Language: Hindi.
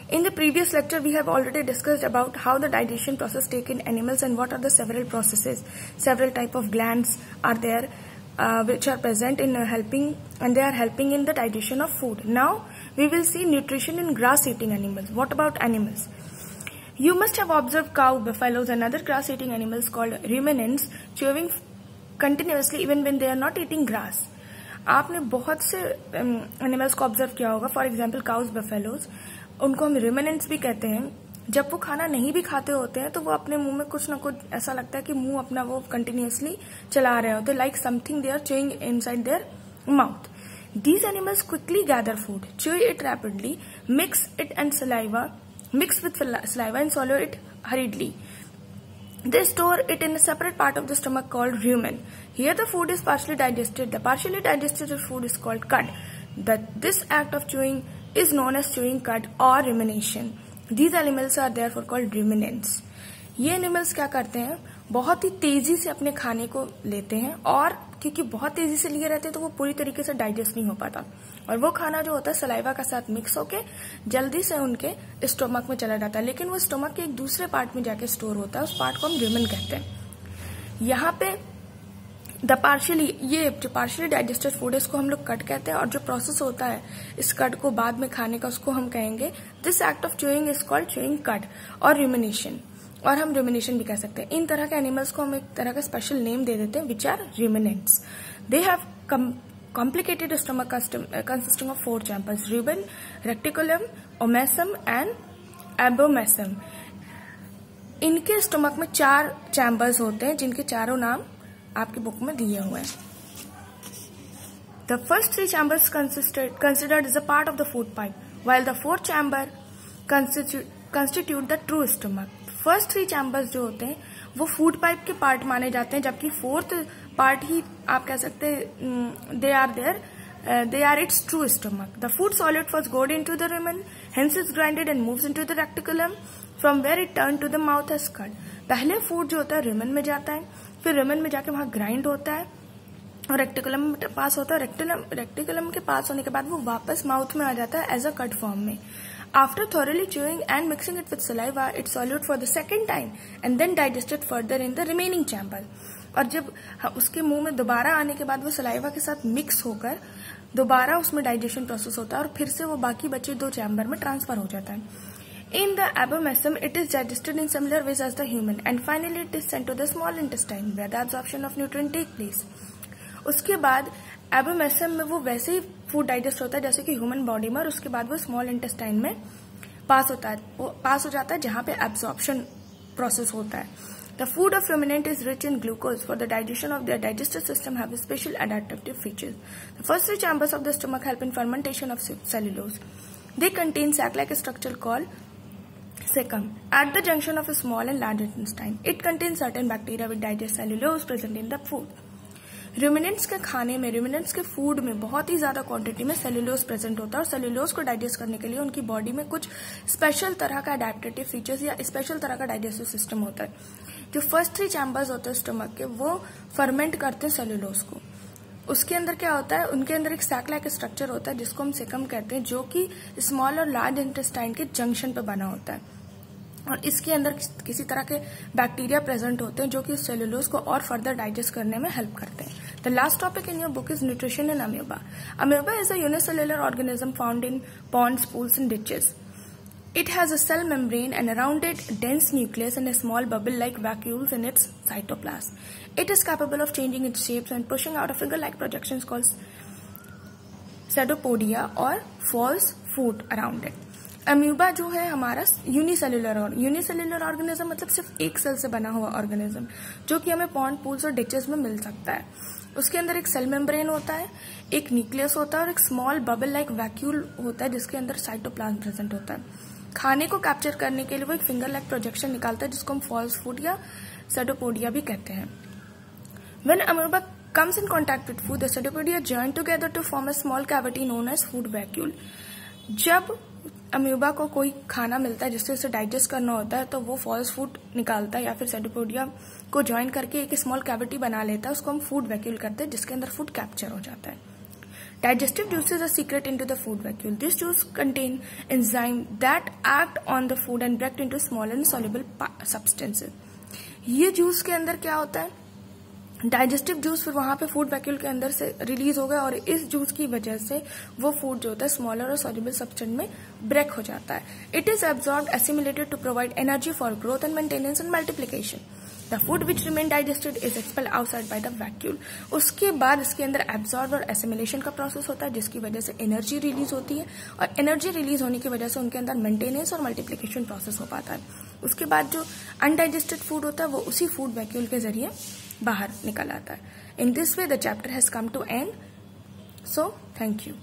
In the previous lecture, we have already discussed about how the digestion process take in animals and what are the several processes. Several type of glands are there which are present in helping, and they are helping in the digestion of food. Now, we will see nutrition in grass-eating animals. What about animals? You must have observed cow, buffaloes and other grass-eating animals called ruminants chewing continuously even when they are not eating grass. आपने बहुत से एनिमल्स को ऑब्जर्व किया होगा. फॉर एग्जाम्पल काउस, बफेलोज, उनको हम रुमिनेंट्स भी कहते हैं. जब वो खाना नहीं भी खाते होते हैं तो वो अपने मुंह में कुछ ना कुछ ऐसा लगता है कि मुंह अपना वो कंटिन्यूअसली चला रहे होते, like something they are chewing inside their mouth. These animals quickly gather food, chew it rapidly, mix with saliva and swallow it hurriedly. They store it in a separate part of the stomach called rumen. Here the food is partially digested. The partially digested food is called cud. This act of chewing is known as chewing cud or rumination. These animals are therefore called ruminants. ये एनिमल्स क्या करते हैं, बहुत ही तेजी से अपने खाने को लेते हैं, और क्योंकि बहुत तेजी से लिए रहते हैं तो वो पूरी तरीके से डाइजेस्ट नहीं हो पाता, और वो खाना जो होता है सलाइवा का साथ मिक्स होके जल्दी से उनके स्टोमक में चला जाता है. लेकिन वो स्टोमक के एक दूसरे पार्ट में जाके स्टोर होता है, उस पार्ट को हम रुमेन कहते हैं. यहाँ पे ये जो पार्शियली डाइजेस्टेड फूड है इसको हम लोग कट कहते हैं, और जो प्रोसेस होता है इस कट को बाद में खाने का उसको हम कहेंगे this act of chewing is called chewing cut और रुमिनेशन, और हम रुमिनेशन भी कह सकते हैं. इन तरह के एनिमल्स को हम एक तरह का स्पेशल नेम दे देते हैं which are ruminants. They have complicated stomach consisting of 4 chambers: rumen, reticulum, omasum and abomasum. इनके स्टोमक में 4 चैम्बर्स होते हैं जिनके चारों नाम आपके बुक में दिए हुए हैं. The first 3 chambers considered as a part of the food pipe, while the 4th chamber constitute the true stomach. First 3 chambers जो होते हैं वो फूड पाइप के पार्ट माने जाते हैं, जबकि 4th पार्ट ही आप कह सकते हैं they are its true stomach. The food solid first goes into the rumen, hence is grinded and moves into the reticulum from where it turn to the mouth as cud. पहले फूड जो होता है रुमेन में जाता है, फिर रुमेन में जाके वहां ग्राइंड होता है और रेक्टिकुलम में पास होता है. रेक्टिकुलम के पास होने के बाद वो वापस माउथ में आ जाता है एज अ कट फॉर्म में. After thoroughly chewing and mixing it with saliva, it's swallowed for the second time and then digested further in the remaining chamber. और जब उसके मुंह में दोबारा आने के बाद वो सलाइवा के साथ मिक्स होकर दोबारा उसमें डाइजेशन प्रोसेस होता है और फिर से वो बाकी बचे 2 चैम्बर में ट्रांसफर हो जाता है. In the abomasum, it is digested in similar ways as the human, and finally it is sent to the small intestine where the absorption of nutrient take place. उसके बाद एबोमेसम में वो वैसे ही फूड डाइजेस्ट होता है जैसे कि ह्यूमन बॉडी में, और उसके बाद वो स्मॉल इंटेस्टाइन में पास हो जाता है जहां पे एब्जॉर्प्शन प्रोसेस होता है. The food of ruminant is rich in glucose. For the digestion of their digestive system have special adaptive features. The first 3 chambers of the stomach help in fermentation of cellulose. They contain sac like structure called cecum. At the junction of a small and large intestine, it contains certain bacteria which digest cellulose present in the food. रुमिनेंट्स के खाने में, रुमिनेंट्स के फूड में बहुत ही ज्यादा क्वांटिटी में सेल्यूलोज प्रेजेंट होता है, और सेल्यूलोज को डाइजेस्ट करने के लिए उनकी बॉडी में कुछ स्पेशल तरह का अडेप्टेटिव फीचर्स या स्पेशल तरह का डाइजेस्टिव सिस्टम होता है. जो फर्स्ट 3 चैम्बर्स होते हैं स्टमक के वो फर्मेंट करते हैं सेल्यूलोज को. उसके अंदर क्या होता है, उनके अंदर एक सैक लाइक स्ट्रक्चर होता है जिसको हम सेकम कहते हैं, जो कि स्मॉल और लार्ज इंटेस्टाइन के जंक्शन पे बना होता है, और इसके अंदर किसी तरह के बैक्टीरिया प्रेजेंट होते हैं जो कि सेल्यूलोज को और फर्दर डाइजेस्ट करने में हेल्प करते हैं. The last topic in your book is nutrition in amoeba. Amoeba is a unicellular organism found in ponds, pools and ditches. It has a cell membrane and around it dense nucleus and a small bubble-like vacuoles in its cytoplasm. It is capable of changing its shapes and pushing out a finger-like projections called pseudopodia or false food around it. Amoeba जो है हमारा यूनिसेल्युलर ऑर्गेनिज्म मतलब सिर्फ एक सेल से बना हुआ ऑर्गेनिज्म जो कि हमें पॉन्ड, पूल्स और डिचेस में मिल सकता है. उसके अंदर एक सेल मेम्ब्रेन होता है, एक न्यूक्लियस होता है और एक स्मॉल बबल लाइक वैक्यूल होता है जिसके अंदर साइटोप्लाज्म प्रेजेंट होता है. खाने को कैप्चर करने के लिए वो एक फिंगर लाइक प्रोजेक्शन निकालता है जिसको हम फॉल्स फूड या सेडोपोडिया भी कहते हैं. When amoeba comes in contact with food, the pseudopodia join together to form a small cavity known as food vacuole. जब अमीबा को कोई खाना मिलता है जिससे उसे डाइजेस्ट करना होता है तो वो फॉल्स फूड निकालता है या फिर सेडोपोडिया को ज्वाइन करके एक स्मॉल कैविटी बना लेता है, उसको हम फूड वैक्यूल करते हैं जिसके अंदर फूड कैप्चर हो जाता है. Digestive juices are secret into the food vacuole. This juice contain enzyme that act on the food and break into smaller and soluble substances. ये जूस के अंदर क्या होता है, डाइजेस्टिव जूस फिर वहां पे फूड वैक्यूल के अंदर से रिलीज होगा और इस जूस की वजह से वो फूड जो होता है स्मॉलर और सॉल्युबल सब्सटेंस में ब्रेक हो जाता है. It is absorbed assimilated to provide energy for growth and maintenance and multiplication. The food which remain digested is expelled outside by the vacuole. उसके बाद इसके अंदर एब्जॉर्ब और एसिमिलेशन का प्रोसेस होता है जिसकी वजह से एनर्जी रिलीज होती है और एनर्जी रिलीज होने की वजह से उनके अंदर मेंटेनेंस और मल्टीप्लिकेशन प्रोसेस हो पाता है. उसके बाद जो अनडाइजेस्टेड फूड होता है वो उसी फूड वैक्यूल के जरिए बाहर निकल आता है. In this way the chapter has come to end. So thank you.